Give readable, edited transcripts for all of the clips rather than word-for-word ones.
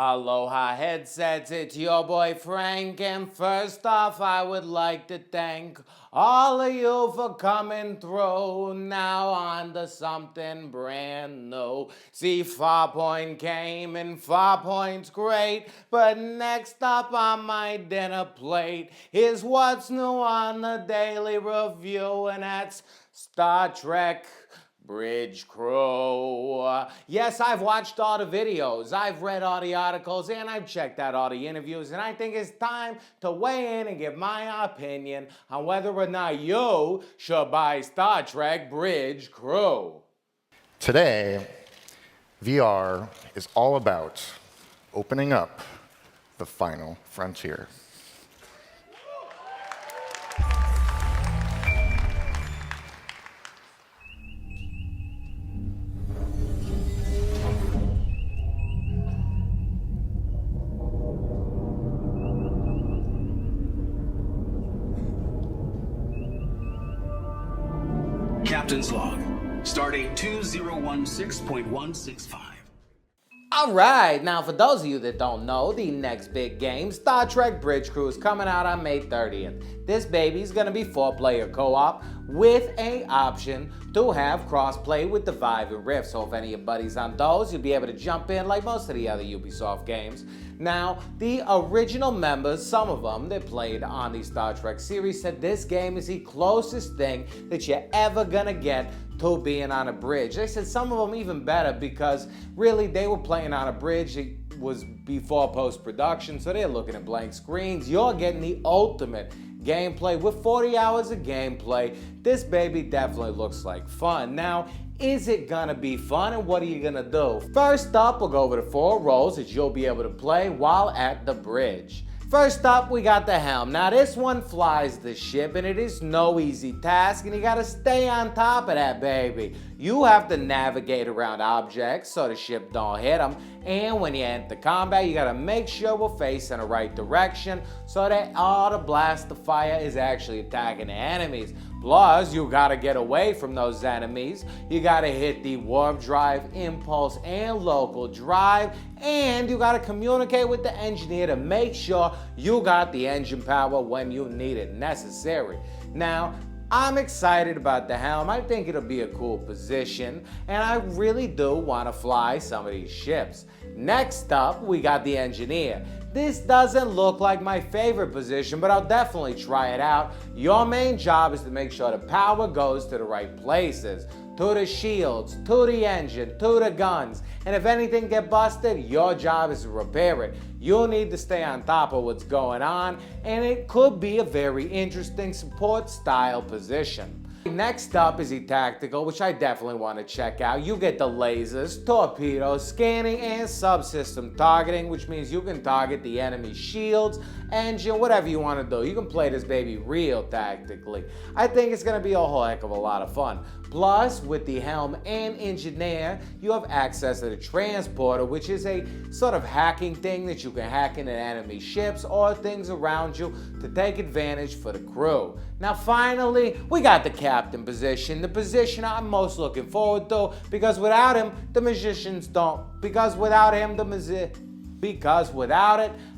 Aloha headsets, it's your boy Frank, and first off I would like to thank all of you for coming through. Now on to something brand new. See, Farpoint came and Farpoint's great, but next up on my dinner plate is what's new on the daily review, and that's Star Trek Bridge Crew. Yes, I've watched all the videos, I've read all the articles, and I've checked out all the interviews, and I think it's time to weigh in and give my opinion on whether or not you should buy Star Trek Bridge Crew. Today, VR is all about opening up the final frontier. Captain's log, stardate 2016.165. Alright, now for those of you that don't know, the next big game, Star Trek Bridge Crew, is coming out on May 30th. This baby's gonna be 4-player co-op with an option to have cross-play with the Vive and Rift. So if any of your buddies on those, you'll be able to jump in like most of the other Ubisoft games. Now, the original members, some of them that played on the Star Trek series, said this game is the closest thing that you're ever gonna get to being on a bridge. They said some of them even better because really they were playing on a bridge. It was before post-production, so they're looking at blank screens. You're getting the ultimate gameplay with 40 hours of gameplay. This baby definitely looks like fun. Now, is it gonna be fun, and what are you gonna do? First up, we'll go over the 4 roles that you'll be able to play while at the bridge. First up, we got the Helm. Now this one flies the ship, and it is no easy task, and you gotta stay on top of that baby. You have to navigate around objects so the ship don't hit them, and when you enter combat, you gotta make sure we're facing the right direction so that all the blast of fire is actually attacking the enemies. Plus, you gotta get away from those enemies. You gotta hit the warp drive, impulse, and local drive, and you gotta communicate with the engineer to make sure you got the engine power when you need it necessary. Now, I'm excited about the Helm. I think it'll be a cool position, and I really do want to fly some of these ships. Next up, we got the engineer. This doesn't look like my favorite position, but I'll definitely try it out. Your main job is to make sure the power goes to the right places, to the shields, to the engine, to the guns. And if anything get busted, your job is to repair it. You'll need to stay on top of what's going on, and it could be a very interesting support style position. Next up is the tactical, which I definitely want to check out. You get the lasers, torpedoes, scanning, and subsystem targeting, which means you can target the enemy shields, engine, whatever you want to do. You can play this baby real tactically. I think it's going to be a whole heck of a lot of fun. Plus, with the Helm and Engineer, you have access to the Transporter, which is a sort of hacking thing that you can hack into enemy ships or things around you to take advantage for the crew. Now finally, we got the Captain position, the position I'm most looking forward to, because without him, the magicians don't. Because without it,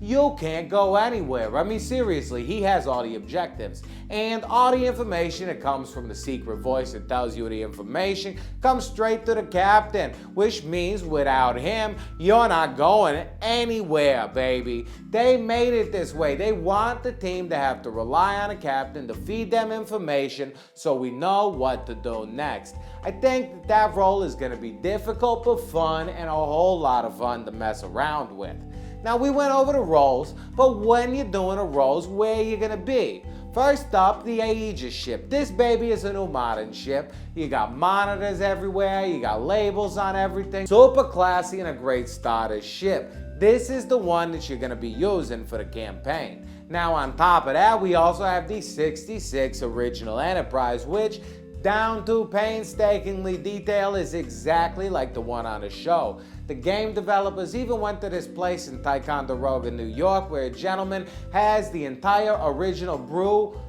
you can't go anywhere. I mean, seriously, he has all the objectives. And all the information that comes from the secret voice that tells you the information comes straight to the captain, which means without him, you're not going anywhere, baby. They made it this way. They want the team to have to rely on a captain to feed them information so we know what to do next. I think that role is going to be difficult but fun, and a whole lot of fun to mess around with. Now, we went over the roles, but when you're doing the roles, where are you gonna be? First up, the Aegis ship. This baby is a new modern ship. You got monitors everywhere, you got labels on everything. Super classy and a great starter ship. This is the one that you're gonna be using for the campaign. Now, on top of that, we also have the 66 Original Enterprise, which down to painstakingly detailed is exactly like the one on the show. The game developers even went to this place in Ticonderoga, New York, where a gentleman has the entire original brew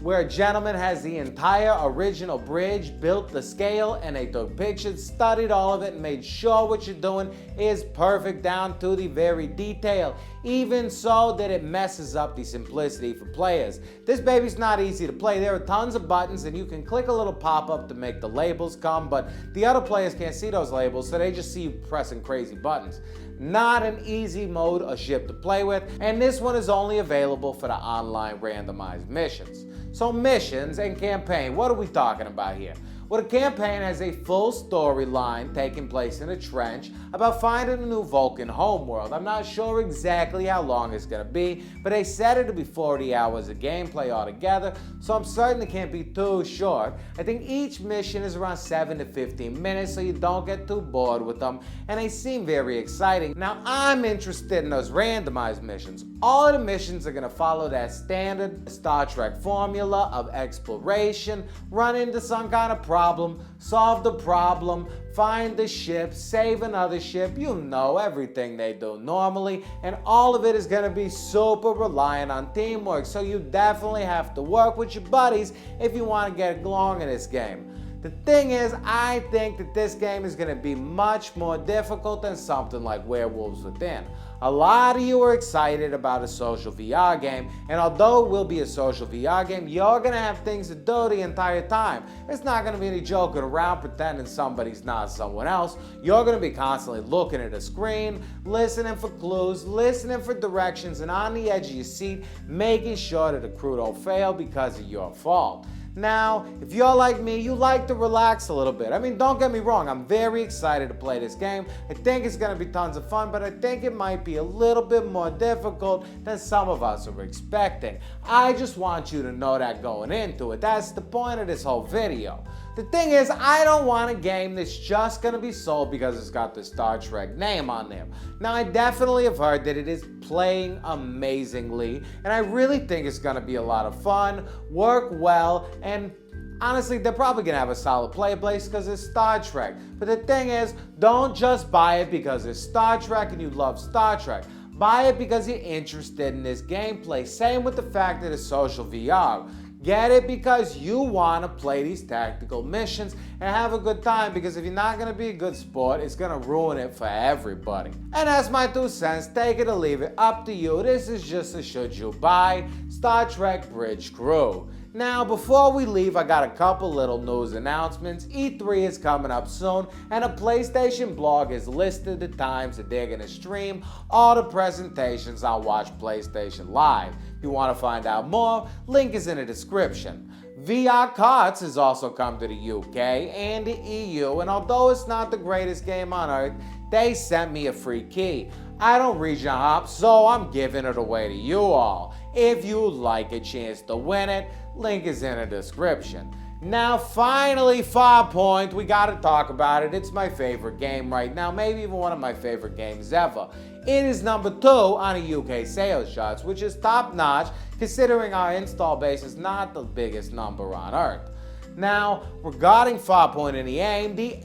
where a gentleman has the entire original bridge, built the scale, and they took pictures, studied all of it, and made sure what you're doing is perfect down to the very detail. Even so that it messes up the simplicity for players. This baby's not easy to play. There are tons of buttons and you can click a little pop-up to make the labels come, but the other players can't see those labels, so they just see you pressing crazy buttons. Not an easy mode or ship to play with, and this one is only available for the online randomized missions. So missions and campaign, what are we talking about here? Well, the campaign has a full storyline taking place in a trench about finding a new Vulcan homeworld. I'm not sure exactly how long it's going to be, but they said it'll be 40 hours of gameplay altogether, so I'm certain it can't be too short. I think each mission is around 7 to 15 minutes, so you don't get too bored with them, and they seem very exciting. Now, I'm interested in those randomized missions. All of the missions are going to follow that standard Star Trek formula of exploration, run into some kind of problem, solve the problem, find the ship, save another ship, you know, everything they do normally, and all of it is going to be super reliant on teamwork, so you definitely have to work with your buddies if you want to get along in this game. The thing is, I think that this game is going to be much more difficult than something like Werewolves Within. A lot of you are excited about a social VR game, and although it will be a social VR game, you're going to have things to do the entire time. It's not going to be any joking around pretending somebody's not someone else. You're going to be constantly looking at a screen, listening for clues, listening for directions, and on the edge of your seat, making sure that the crew don't fail because of your fault. Now, if you're like me, you like to relax a little bit. I mean, don't get me wrong, I'm very excited to play this game. I think it's going to be tons of fun, but I think it might be a little bit more difficult than some of us are expecting. I just want you to know that going into it. That's the point of this whole video. The thing is, I don't want a game that's just going to be sold because it's got the Star Trek name on there. Now, I definitely have heard that it is playing amazingly, and I really think it's going to be a lot of fun, work well, and honestly, they're probably going to have a solid play base because it's Star Trek. But the thing is, don't just buy it because it's Star Trek and you love Star Trek. Buy it because you're interested in this gameplay. Same with the fact that it's social VR. Get it because you want to play these tactical missions and have a good time, because if you're not going to be a good sport, it's going to ruin it for everybody. And that's my 2 cents. Take it or leave it. Up to you. This is just a should you buy Star Trek Bridge Crew. Now, before we leave, I got a couple little news announcements. E3 is coming up soon, and a PlayStation blog has listed the times that they're going to stream all the presentations on Watch PlayStation Live. If you want to find out more, link is in the description. VR Karts has also come to the UK and the EU, and although it's not the greatest game on earth, they sent me a free key. I don't region hop, so I'm giving it away to you all. If you'd like a chance to win it, link is in the description. Now finally, Farpoint, we gotta talk about it. It's my favorite game right now, maybe even one of my favorite games ever. It is number 2 on the UK sales charts, which is top notch considering our install base is not the biggest number on earth. Now, regarding Farpoint and the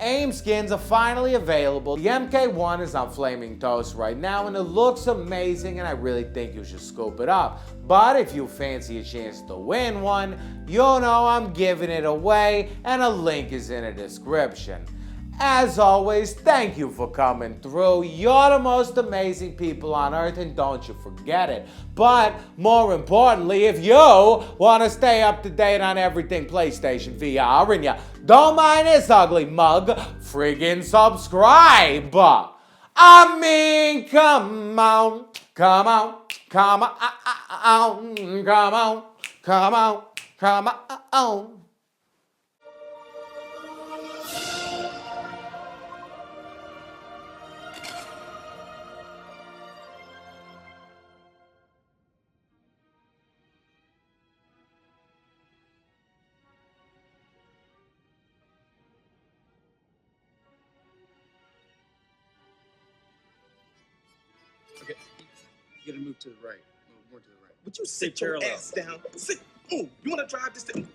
AIM skins are finally available. The MK1 is on Flaming Toast right now, and it looks amazing, and I really think you should scoop it up. But if you fancy a chance to win one, you know I'm giving it away, and a link is in the description. As always, thank you for coming through. You're the most amazing people on earth, and don't you forget it. But more importantly, if you want to stay up to date on everything PlayStation VR and you don't mind this ugly mug, friggin' subscribe. I mean, come on, come on, come on, come on, come on, come on. Okay, you gotta move to the right. More to the right. Would you sit your ass down? Sit. Oh, you wanna drive this thing?